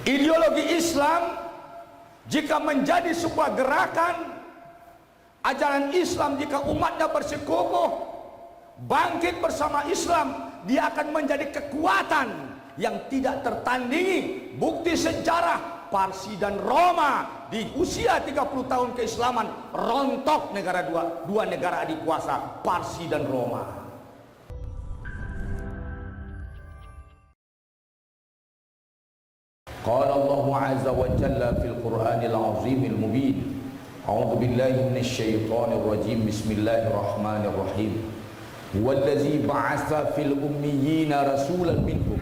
Ideologi Islam jika menjadi sebuah gerakan, ajaran Islam jika umatnya bersikukuh bangkit bersama Islam, dia akan menjadi kekuatan yang tidak tertandingi. Bukti sejarah Parsi dan Roma di usia 30 tahun keislaman rontok negara dua negara adik kuasa, Parsi dan Roma. Qala Allah azza wa jalla fil Qur'anil azimil mubin. A'udzu billahi minasy syaithanir rajim. Bismillahirrahmanirrahim. Wallazi ba'atsa fil ummiyina rasulan minhum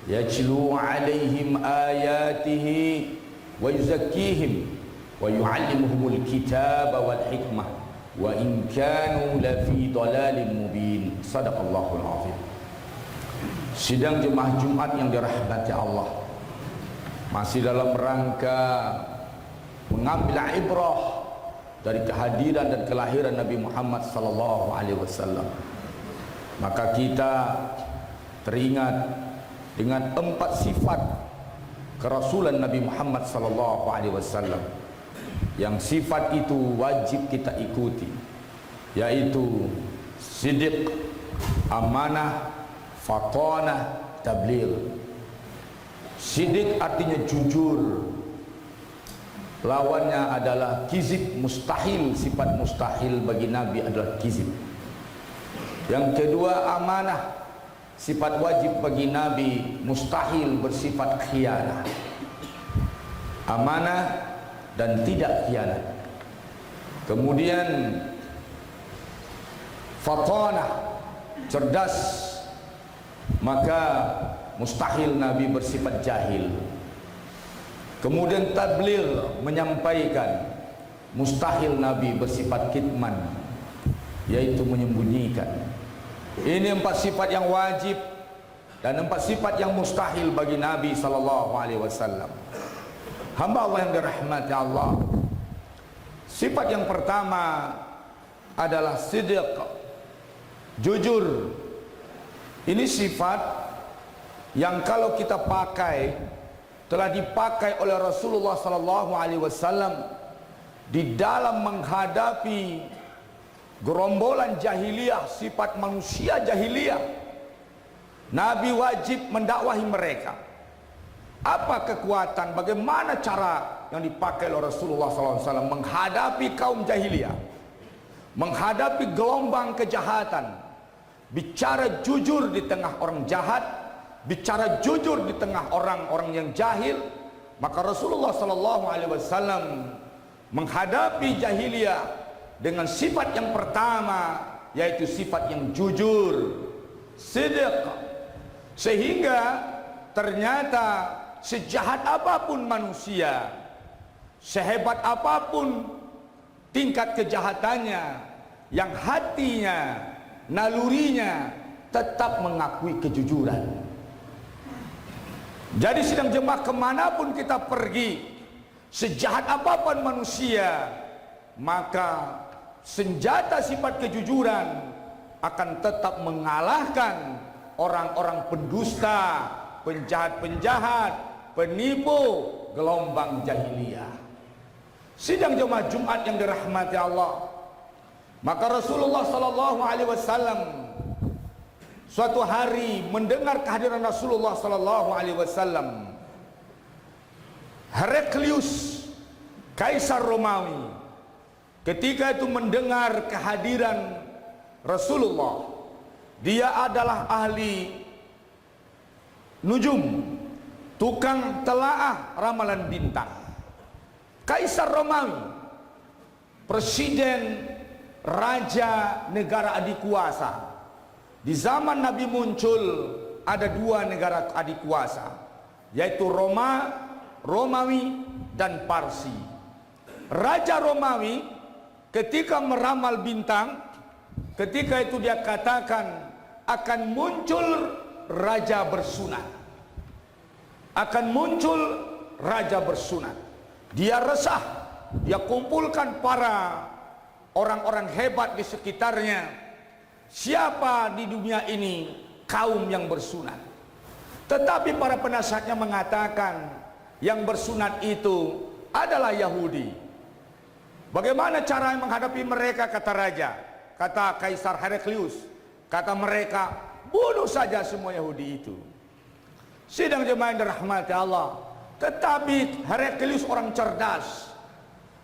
yatlu 'alaihim ayatihi wa yuzakkihim wa yu'allimuhumul kitaba wal hikmah wa in kanu lafi dhalalin mubin. Shadaqallahul azim. Sidang jemaah Jumat yang dirahmati Allah, masih dalam rangka mengambil ibrah dari kehadiran dan kelahiran Nabi Muhammad sallallahu alaihi wasallam, maka kita teringat dengan 4 sifat kerasulan Nabi Muhammad sallallahu alaihi wasallam yang sifat itu wajib kita ikuti, yaitu sidq, amanah, fatanah, tabligh. Sidq artinya jujur, lawannya adalah kizib, mustahil. Sifat mustahil bagi Nabi adalah kizib. Yang kedua amanah, sifat wajib bagi Nabi, mustahil bersifat khianat. Amanah dan tidak khianat. Kemudian fatanah, cerdas, maka mustahil Nabi bersifat jahil. Kemudian tabligh, menyampaikan, mustahil Nabi bersifat kitman, yaitu menyembunyikan. Ini 4 sifat yang wajib dan 4 sifat yang mustahil bagi Nabi sallallahu alaihi wasallam. Hamba Allah yang dirahmati Allah, sifat yang pertama adalah sidq, jujur. Ini sifat yang kalau kita pakai, telah dipakai oleh Rasulullah sallallahu alaihi wasallam di dalam menghadapi gerombolan jahiliyah, sifat manusia jahiliyah. Nabi wajib mendakwahi mereka. Apa kekuatan, bagaimana cara yang dipakai oleh Rasulullah sallallahu alaihi wasallam menghadapi kaum jahiliyah, menghadapi gelombang kejahatan, bicara jujur di tengah orang jahat, bicara jujur di tengah orang-orang yang jahil. Maka Rasulullah sallallahu alaihi wasallam menghadapi jahiliyah dengan sifat yang pertama, yaitu sifat yang jujur, sidq. Sehingga ternyata sejahat apapun manusia, sehebat apapun tingkat kejahatannya, yang hatinya, nalurinya tetap mengakui kejujuran. Jadi sidang jemaah, kemanapun kita pergi, sejahat apapun manusia, maka senjata sifat kejujuran akan tetap mengalahkan orang-orang pendusta, penjahat-penjahat, penipu, gelombang jahiliyah. Sidang jemaah Jumat yang dirahmati Allah, maka Rasulullah sallallahu alaihi wasallam suatu hari mendengar kehadiran Rasulullah sallallahu alaihi wasallam. Heraklius, kaisar Romawi, ketika itu mendengar kehadiran Rasulullah. Dia adalah ahli nujum, tukang telaah ramalan bintang. Kaisar Romawi, presiden, raja negara adikuasa. Di zaman Nabi muncul ada 2 negara adikuasa, yaitu Romawi dan Parsi. Raja Romawi ketika meramal bintang, ketika itu dia katakan akan muncul raja bersunat, akan muncul raja bersunat. Dia resah, dia kumpulkan para orang-orang hebat di sekitarnya. Siapa di dunia ini kaum yang bersunat? Tetapi para penasihatnya mengatakan, yang bersunat itu adalah Yahudi. Bagaimana cara menghadapi mereka, kata raja, kata Kaisar Heraklius, kata mereka, bunuh saja semua Yahudi itu. Sidang jemaah yang dirahmati Allah. Tetapi Heraklius orang cerdas.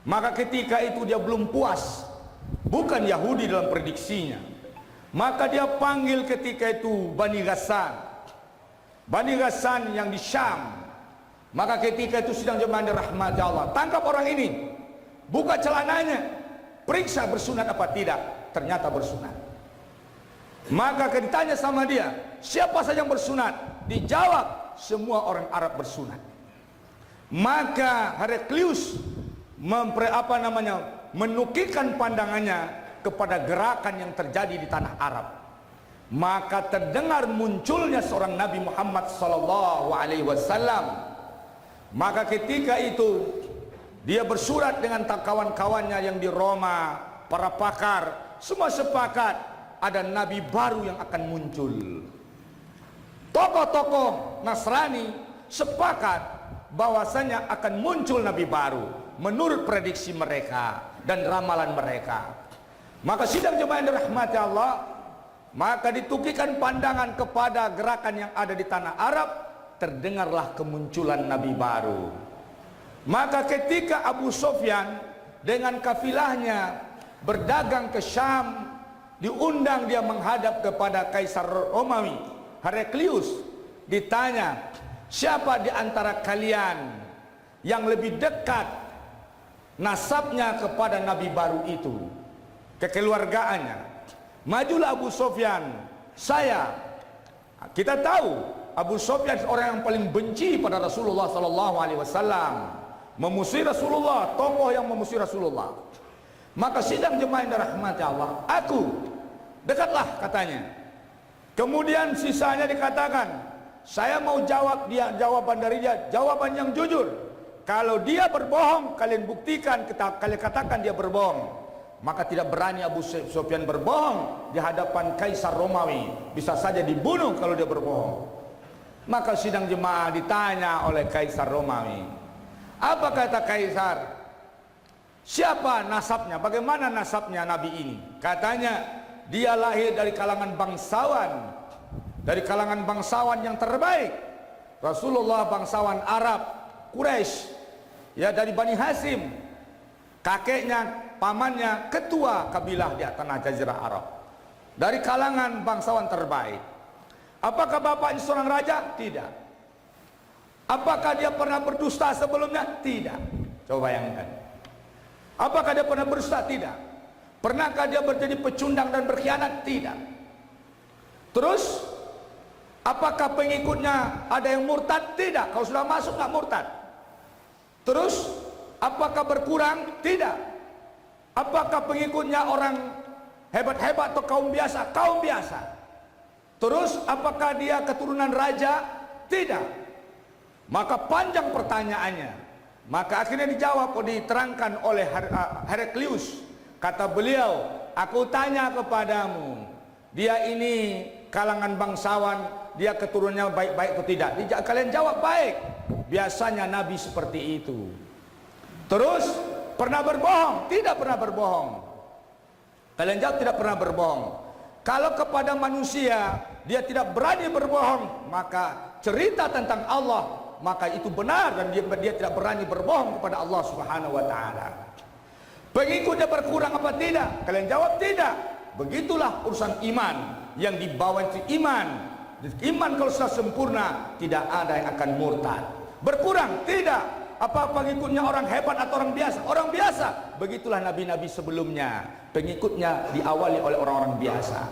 Maka ketika itu dia belum puas, bukan Yahudi dalam prediksinya. Maka dia panggil ketika itu Bani Ghassan. Bani Ghassan yang di Syam. Maka ketika itu sidang jemaah dirahmati Allah, tangkap orang ini, buka celananya, periksa bersunat apa tidak. Ternyata bersunat. Maka ditanya sama dia, siapa saja yang bersunat? Dijawab, semua orang Arab bersunat. Maka Heraklius menukikkan pandangannya kepada gerakan yang terjadi di tanah Arab. Maka terdengar munculnya seorang Nabi Muhammad SAW. Maka ketika itu dia bersurat dengan kawan-kawannya yang di Roma, para pakar, semua sepakat ada Nabi baru yang akan muncul. Tokoh-tokoh Nasrani sepakat bahwasanya akan muncul Nabi baru menurut prediksi mereka dan ramalan mereka. Maka sidang jemaah yang dirahmati Allah, maka ditukikan pandangan kepada gerakan yang ada di tanah Arab. Terdengarlah kemunculan Nabi baru. Maka ketika Abu Sufyan dengan kafilahnya berdagang ke Syam, diundang dia menghadap kepada Kaisar Romawi Heraklius. Ditanya, siapa di antara kalian yang lebih dekat nasabnya kepada Nabi baru itu, kekeluargaannya? Majulah Abu Sufyan, saya. Kita tahu Abu Sufyan orang yang paling benci pada Rasulullah SAW, memusuhi Rasulullah, tokoh yang memusuhi Rasulullah. Maka sidang jemaah yang dirahmati Allah, aku dekatlah, katanya. Kemudian sisanya dikatakan, saya mau jawab dia, jawaban dari dia, jawaban yang jujur. Kalau dia berbohong, kalian buktikan, kalian katakan dia berbohong. Maka tidak berani Abu Sufyan berbohong di hadapan Kaisar Romawi, bisa saja dibunuh kalau dia berbohong. Maka sidang jemaah ditanya oleh Kaisar Romawi, apa kata Kaisar? Siapa nasabnya? Bagaimana nasabnya Nabi ini? Katanya dia lahir dari kalangan bangsawan, dari kalangan bangsawan yang terbaik. Rasulullah bangsawan Arab, Quraisy, ya dari Bani Hashim. Kakeknya, pamannya ketua kabilah di tanah Jazirah Arab, dari kalangan bangsawan terbaik. Apakah bapaknya seorang raja? Tidak. Apakah dia pernah berdusta sebelumnya? Tidak. Coba bayangkan. Apakah dia pernah berdusta? Tidak. Pernahkah dia menjadi pecundang dan berkhianat? Tidak. Terus, apakah pengikutnya ada yang murtad? Tidak. Kalau sudah masuk nggak murtad. Terus, apakah berkurang? Tidak. Apakah pengikutnya orang hebat-hebat atau kaum biasa? Kaum biasa. Terus apakah dia keturunan raja? Tidak. Maka panjang pertanyaannya. Maka akhirnya dijawab, diterangkan oleh Heraklius. Kata beliau, aku tanya kepadamu, dia ini kalangan bangsawan, dia keturunannya baik-baik atau tidak? Kalian jawab baik. Biasanya Nabi seperti itu. Terus pernah berbohong? Tidak pernah berbohong. Kalian jawab tidak pernah berbohong. Kalau kepada manusia dia tidak berani berbohong, maka cerita tentang Allah, maka itu benar, dan dia tidak berani berbohong kepada Allah Subhanahu wa taala. Pengikutnya berkurang apa tidak? Kalian jawab tidak. Begitulah urusan iman, yang dibawa itu iman. Iman kalau sudah sempurna, tidak ada yang akan murtad. Berkurang? Tidak. Apa pengikutnya orang hebat atau orang biasa? Orang biasa. Begitulah nabi-nabi sebelumnya, pengikutnya diawali oleh orang-orang biasa.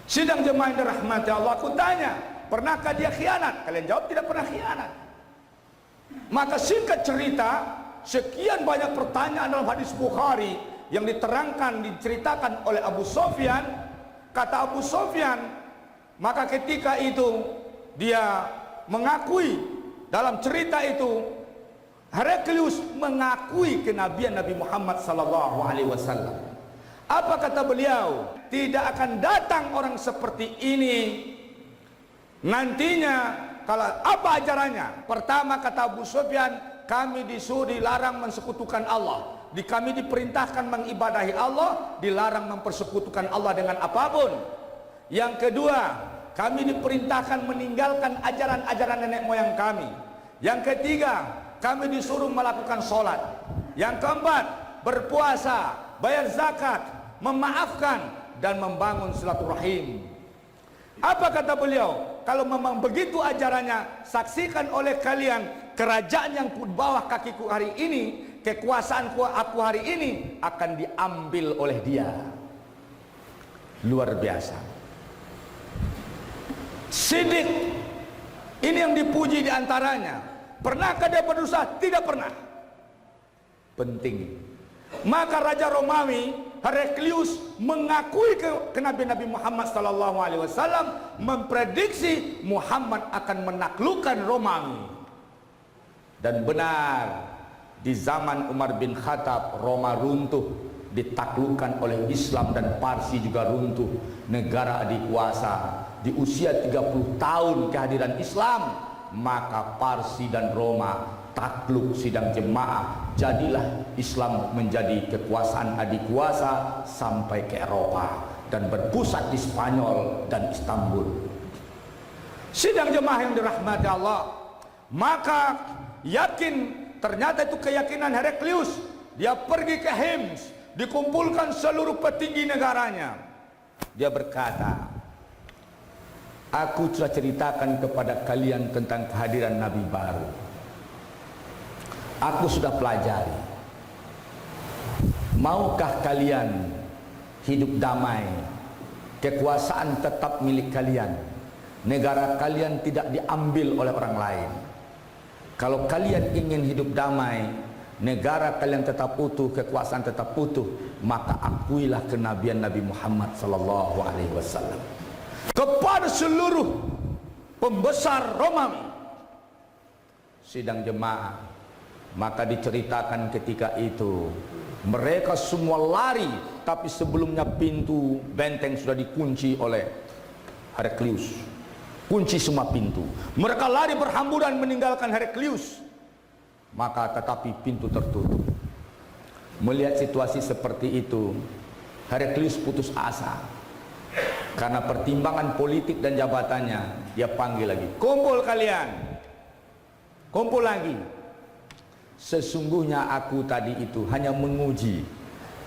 Sidang jemaah yang dirahmati Allah, aku tanya, pernahkah dia khianat? Kalian jawab tidak pernah khianat. Maka singkat cerita, sekian banyak pertanyaan dalam hadis Bukhari yang diterangkan, diceritakan oleh Abu Sufyan. Kata Abu Sufyan, maka ketika itu dia mengakui dalam cerita itu, Heraklius mengakui kenabian Nabi Muhammad SAW. Apa kata beliau? Tidak akan datang orang seperti ini nantinya kalau apa ajarannya? Pertama kata Abu Sufyan, kami disuruh dilarang mensekutukan Allah. Kami diperintahkan mengibadahi Allah, dilarang mempersekutukan Allah dengan apapun. Yang kedua, kami diperintahkan meninggalkan ajaran-ajaran nenek moyang kami. Yang ketiga, kami disuruh melakukan sholat. Yang keempat, berpuasa, bayar zakat, memaafkan, dan membangun silaturahim. Apa kata beliau? Kalau memang begitu ajarannya, saksikan oleh kalian kerajaan yang ku bawah kakiku hari ini, kekuasaanku aku hari ini akan diambil oleh dia. Luar biasa. Siddiq ini yang dipuji diantaranya. Pernahkah dia berdosa? Tidak pernah. Penting. Maka Raja Romawi Heraklius mengakui ke Nabi Muhammad SAW, memprediksi Muhammad akan menaklukkan Romawi. Dan benar, di zaman Umar bin Khattab Roma runtuh, ditaklukkan oleh Islam, dan Parsi juga runtuh. Negara adikuasa. Di usia 30 tahun kehadiran Islam, maka Parsi dan Roma takluk sidang jemaah. Jadilah Islam menjadi kekuasaan adikuasa sampai ke Eropa dan berpusat di Spanyol dan Istanbul. Sidang jemaah yang dirahmati Allah, maka yakin, ternyata itu keyakinan Heraklius. Dia pergi ke Hims, dikumpulkan seluruh petinggi negaranya. Dia berkata, aku sudah ceritakan kepada kalian tentang kehadiran Nabi baru. Aku sudah pelajari. Maukah kalian hidup damai? Kekuasaan tetap milik kalian. Negara kalian tidak diambil oleh orang lain. Kalau kalian ingin hidup damai, negara kalian tetap utuh, kekuasaan tetap utuh, maka akuilah kenabian Nabi Muhammad SAW kepada seluruh pembesar Romawi. Sidang jemaah, maka diceritakan ketika itu mereka semua lari, tapi sebelumnya pintu benteng sudah dikunci oleh Heraklius. Kunci semua pintu. Mereka lari berhamburan meninggalkan Heraklius. Maka tetapi pintu tertutup. Melihat situasi seperti itu, Heraklius putus asa. Karena pertimbangan politik dan jabatannya, dia panggil lagi, kumpul kalian, kumpul lagi. Sesungguhnya aku tadi itu hanya menguji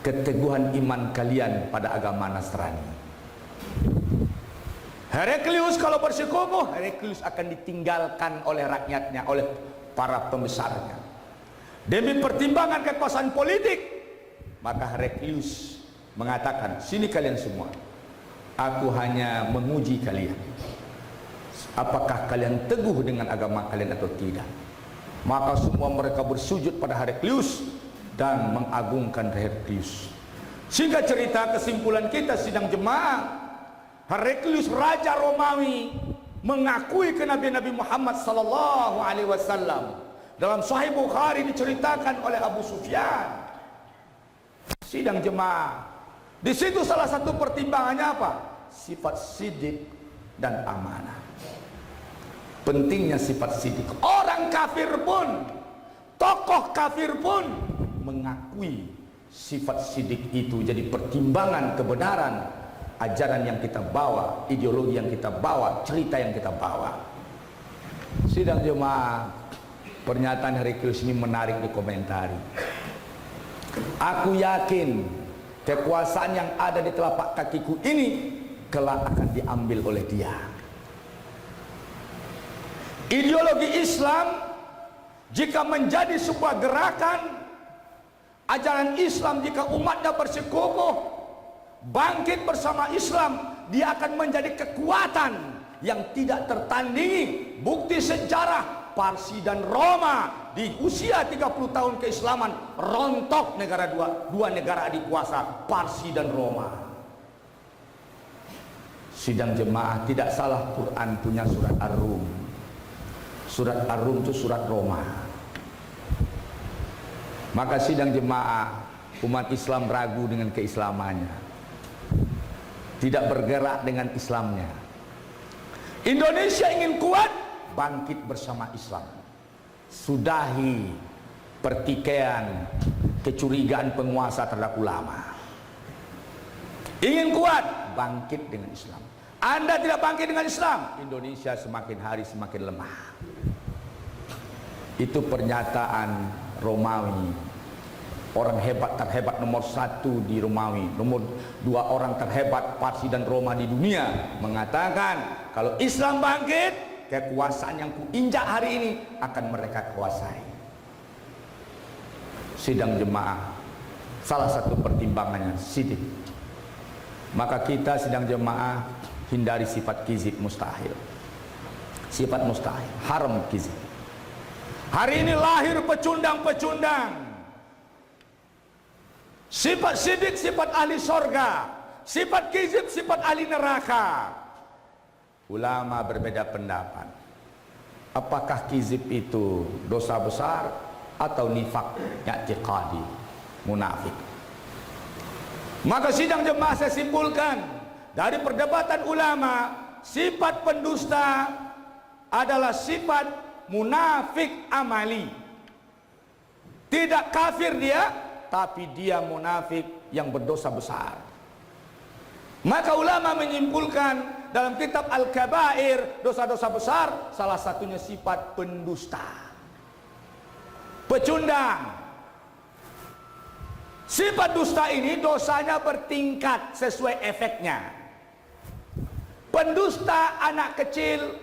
keteguhan iman kalian pada agama Nasrani. Heraklius kalau bersekukuh, Heraklius akan ditinggalkan oleh rakyatnya, oleh para pembesarnya. Demi pertimbangan kekuasaan politik, maka Heraklius mengatakan, sini kalian semua, aku hanya menguji kalian, apakah kalian teguh dengan agama kalian atau tidak. Maka semua mereka bersujud pada Heraklius dan mengagungkan Heraklius. Sehingga cerita kesimpulan kita sidang jemaah, Heraklius Raja Romawi mengakui kenabian Nabi Muhammad SAW. Dalam Sahih Bukhari diceritakan oleh Abu Sufyan. Sidang jemaah, di situ salah satu pertimbangannya apa? Sifat siddiq dan amanah. Pentingnya sifat siddiq. Orang kafir pun, tokoh kafir pun mengakui sifat siddiq itu jadi pertimbangan kebenaran ajaran yang kita bawa, ideologi yang kita bawa, cerita yang kita bawa. Sidang jemaah, pernyataan Heraklius ini menarik dikomentari. Aku yakin kekuasaan yang ada di telapak kakiku ini kelak akan diambil oleh dia. Ideologi Islam jika menjadi sebuah gerakan, ajaran Islam jika umatnya bersekukuh, bangkit bersama Islam, dia akan menjadi kekuatan yang tidak tertandingi. Bukti sejarah, Parsi dan Roma di usia 30 tahun keislaman rontok negara dua negara adikuasa, Parsi dan Roma. Sidang jemaah, tidak salah Quran punya surat Ar-Rum. Surat Ar-Rum itu surat Roma. Maka sidang jemaah, umat Islam ragu dengan keislamannya, tidak bergerak dengan Islamnya. Indonesia ingin kuat, bangkit bersama Islam. Sudahi pertikaian, kecurigaan penguasa terhadap ulama. Ingin kuat, bangkit dengan Islam. Anda tidak bangkit dengan Islam, Indonesia semakin hari semakin lemah. Itu pernyataan Romawi, orang hebat terhebat nomor 1 di Romawi, nomor 2 orang terhebat Parsi dan Roma di dunia, mengatakan kalau Islam bangkit, kekuasaan yang kuinjak hari ini akan mereka kuasai. Sidang jemaah, salah satu pertimbangannya sidik. Maka kita sidang jemaah hindari sifat kizib mustahil. Sifat mustahil, haram kizib. Hari ini lahir pecundang-pecundang. Sifat sidik, sifat ahli sorga. Sifat kizib, sifat ahli neraka. Ulama berbeda pendapat. Apakah kizib itu dosa besar atau nifak i'tiqadi, munafik? Maka sidang jemaah saya simpulkan dari perdebatan ulama, sifat pendusta adalah sifat munafik amali. Tidak kafir dia, tapi dia munafik yang berdosa besar. Maka ulama menyimpulkan dalam kitab Al-Kabair, dosa-dosa besar, salah satunya sifat pendusta, pecundang. Sifat dusta ini dosanya bertingkat sesuai efeknya. Pendusta anak kecil,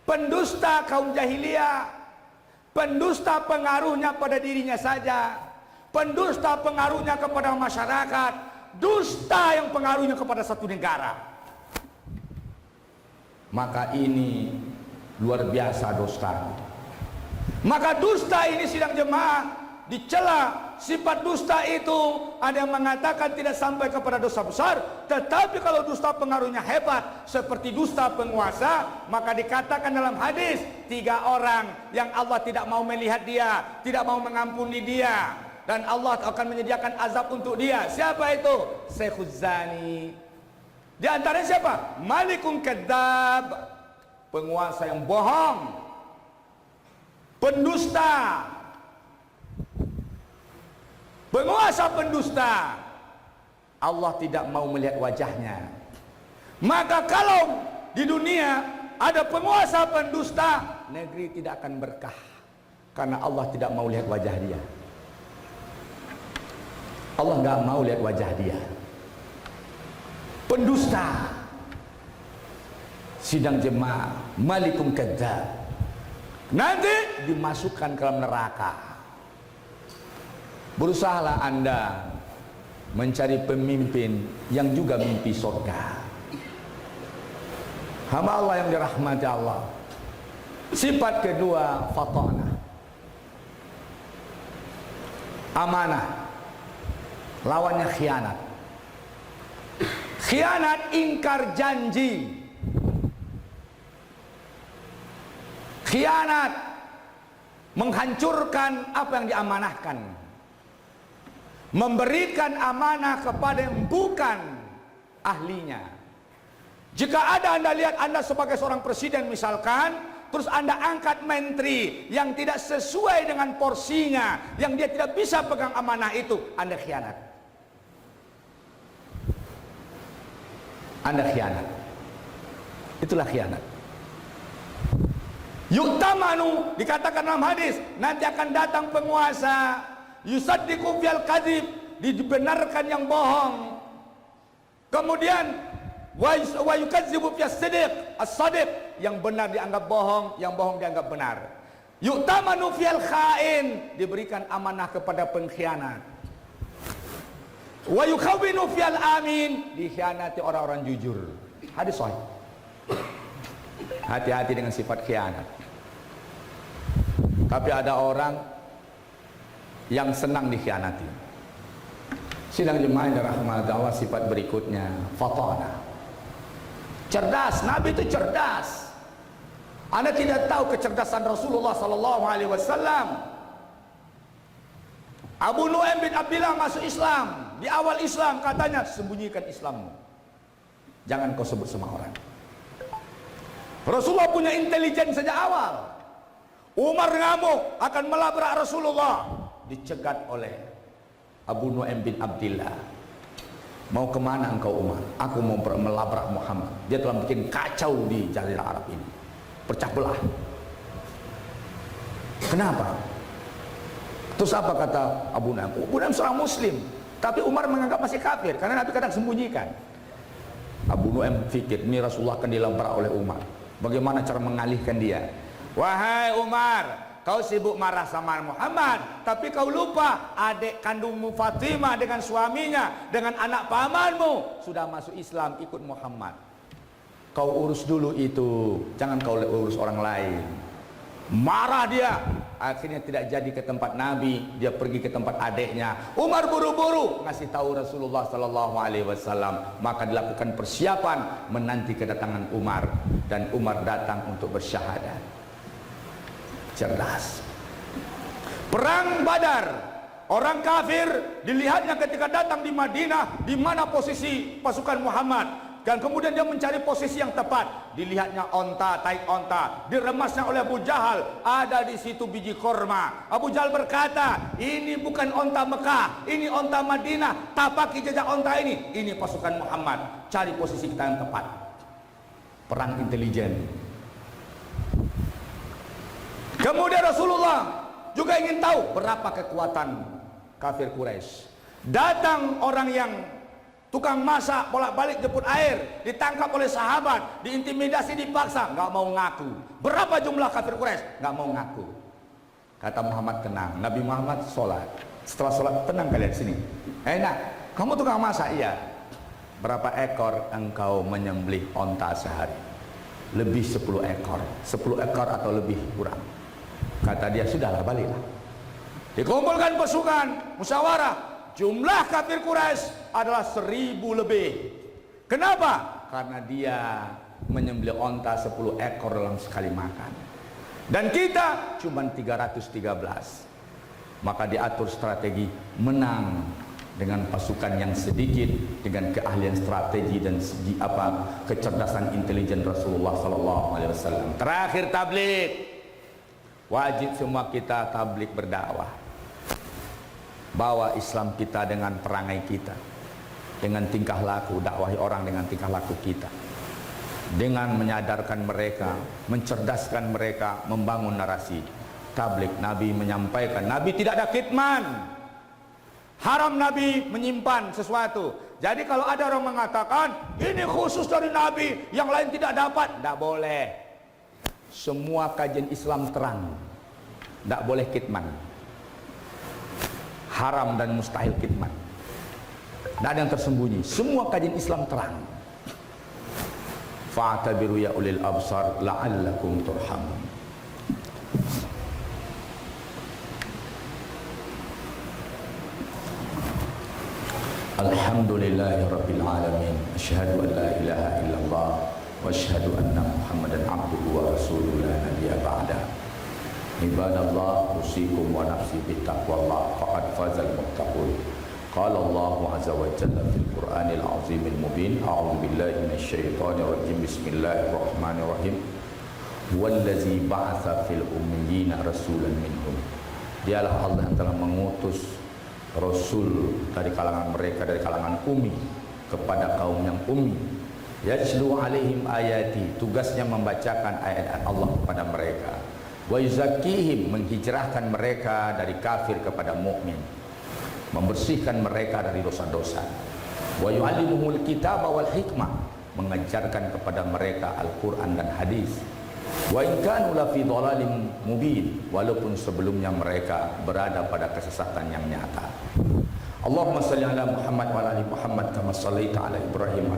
pendusta kaum jahiliyah, pendusta pengaruhnya pada dirinya saja, pendusta pengaruhnya kepada masyarakat, dusta yang pengaruhnya kepada satu negara. Maka ini luar biasa dusta. Maka dusta ini sidang jemaah dicela. Sifat dusta itu ada yang mengatakan tidak sampai kepada dosa besar, tetapi kalau dusta pengaruhnya hebat seperti dusta penguasa, maka dikatakan dalam hadis 3 orang yang Allah tidak mau melihat dia, tidak mau mengampuni dia, dan Allah akan menyediakan azab untuk dia. Siapa itu? Syekhuz Zani. Di antaranya siapa? Malikun Kadzab, penguasa yang bohong, pendusta, penguasa pendusta. Allah tidak mau melihat wajahnya. Maka kalau di dunia ada penguasa pendusta, negeri tidak akan berkah, karena Allah tidak mau lihat wajah dia. Allah nggak mau lihat wajah dia. Pendusta. Sidang jemaah, Malikum Kadzab, nanti dimasukkan ke dalam neraka. Berusahalah Anda mencari pemimpin yang juga mimpi surga. Hamba Allah yang dirahmati Allah. Sifat kedua, fatana, amanah. Lawannya khianat. Khianat, ingkar janji. Khianat, menghancurkan apa yang diamanahkan, memberikan amanah kepada yang bukan ahlinya. Jika ada Anda lihat Anda sebagai seorang presiden misalkan, terus Anda angkat menteri yang tidak sesuai dengan porsinya, yang dia tidak bisa pegang amanah itu, Anda khianat. Anda khianat. Itulah khianat. Yu'tamanu, dikatakan dalam hadis, nanti akan datang penguasa, yusaddiqu fil kadzib, dibenarkan yang bohong. Kemudian wa yukadzibu fis sidq, as-sadiq, yang benar dianggap bohong, yang bohong dianggap benar. Yu'tamanu fil khain, diberikan amanah kepada pengkhianat. Wa yukhawwinu fil amin, dikhianati orang-orang jujur. Hadis sahih. Hati-hati dengan sifat khianat. Tapi ada orang yang senang dikhianati. Sidang jemaah yang dirahmati Allah, sifat berikutnya fatana, cerdas. Nabi itu cerdas. Anda tidak tahu kecerdasan Rasulullah sallallahu alaihi wasallam. Abu Nu'aim bin Abdillah masuk Islam. Di awal Islam katanya, sembunyikan Islammu, jangan kau sebut sama orang. Rasulullah punya intelijen sejak awal. Umar ngamuk akan melabrak Rasulullah, dicegat oleh Abu Nu'aim bin Abdillah. Mau kemana engkau Umar? Aku mau melabrak Muhammad. Dia telah bikin kacau di Jazirah Arab ini, pecah belah. Kenapa? Terus apa kata Abu Nu'aim? Abu Nu'aim seorang muslim, tapi Umar menganggap masih kafir karena Nabi kadang sembunyikan. Abu Nu'aim fikir, ini Rasulullah akan dilabrak oleh Umar. Bagaimana cara mengalihkan dia? Wahai Umar, kau sibuk marah sama Muhammad, tapi kau lupa adik kandungmu Fatimah dengan suaminya, dengan anak pamanmu sudah masuk Islam, ikut Muhammad. Kau urus dulu itu, jangan kau urus orang lain. Marah dia, akhirnya tidak jadi ke tempat Nabi, dia pergi ke tempat adiknya. Umar buru-buru ngasih tahu Rasulullah sallallahu alaihi wasallam, maka dilakukan persiapan menanti kedatangan Umar, dan Umar datang untuk bersyahadat. Cerdas. Perang Badar, orang kafir dilihatnya ketika datang di Madinah, di mana posisi pasukan Muhammad. Dan kemudian dia mencari posisi yang tepat. Dilihatnya onta, taik onta, diremasnya oleh Abu Jahal, ada di situ biji korma. Abu Jahal berkata, ini bukan onta Mekah, ini onta Madinah. Tapaki jejak onta ini pasukan Muhammad. Cari posisi kita yang tepat. Perang intelijen. Kemudian Rasulullah juga ingin tahu berapa kekuatan kafir Quraisy. Datang orang yang tukang masak bolak-balik jemput air, ditangkap oleh sahabat, diintimidasi, dipaksa, nggak mau ngaku. Berapa jumlah kafir Quraisy? Nggak mau ngaku. Kata Muhammad, tenang. Nabi Muhammad sholat. Setelah sholat, tenang kalian sini. Enak, kamu tukang masak? Iya. Berapa ekor engkau menyembelih onta sehari? Lebih 10 ekor. 10 ekor atau lebih kurang. Kata dia, sudahlah, baliklah. Dikumpulkan pasukan, musyawarah. Jumlah kafir Quraisy adalah 1000 lebih. Kenapa? Karena dia menyembelih onta 10 ekor dalam sekali makan. Dan kita cuma 313. Maka diatur strategi menang dengan pasukan yang sedikit, dengan keahlian strategi dan kecerdasan intelijen Rasulullah SAW. Terakhir, tabligh. Wajib semua kita tabligh, berdakwah. Bawa Islam kita dengan perangai kita, dengan tingkah laku, dakwahi orang dengan tingkah laku kita, dengan menyadarkan mereka, mencerdaskan mereka, membangun narasi. Tabligh, Nabi menyampaikan, Nabi tidak ada kitman. Haram Nabi menyimpan sesuatu. Jadi kalau ada orang mengatakan ini khusus dari Nabi, yang lain tidak dapat, tidak boleh. Semua kajian Islam terang, tidak boleh kitman. Haram dan mustahil kitman. Tidak ada yang tersembunyi. Semua kajian Islam terang. Fa'tabiru ya ulil absar la'allakum turhamun. Alhamdulillahi rabbil alamin. Asyhadu an la ilaha illallah wa asyhadu anna Muhammadan abduhu wa rasuluhu la nabiyya ba'da. Ibadallah, usikum wa nafsi bittaqwallah, faqad fazal muttaqun. Qala Allah azza wa jalla fil Qur'anil azimil mubin, a'udzu billahi minasyaitonir rajim, bismillahirrahmanirrahim. Wallazi ba'atsa fil ummiyina rasulan minhum. Dialah Allah yang telah mengutus rasul dari kalangan mereka, dari kalangan ummi, kepada kaum yang ummi. Yajlu alaihim ayati, tugasnya membacakan ayat-ayat Allah kepada mereka. Wa yuzakkihim, menghijrahkan mereka dari kafir kepada mukmin, membersihkan mereka dari dosa-dosa. Wa yu'allimuhumul kitaba wal hikmah, mengajarkan kepada mereka Al-Quran dan hadis. Wa in kanu lafi dhalalim mubin, walaupun sebelumnya mereka berada pada kesesatan yang nyata. Allahumma shalli ala Muhammad wa ala ali Muhammad kama shallaita ala Ibrahim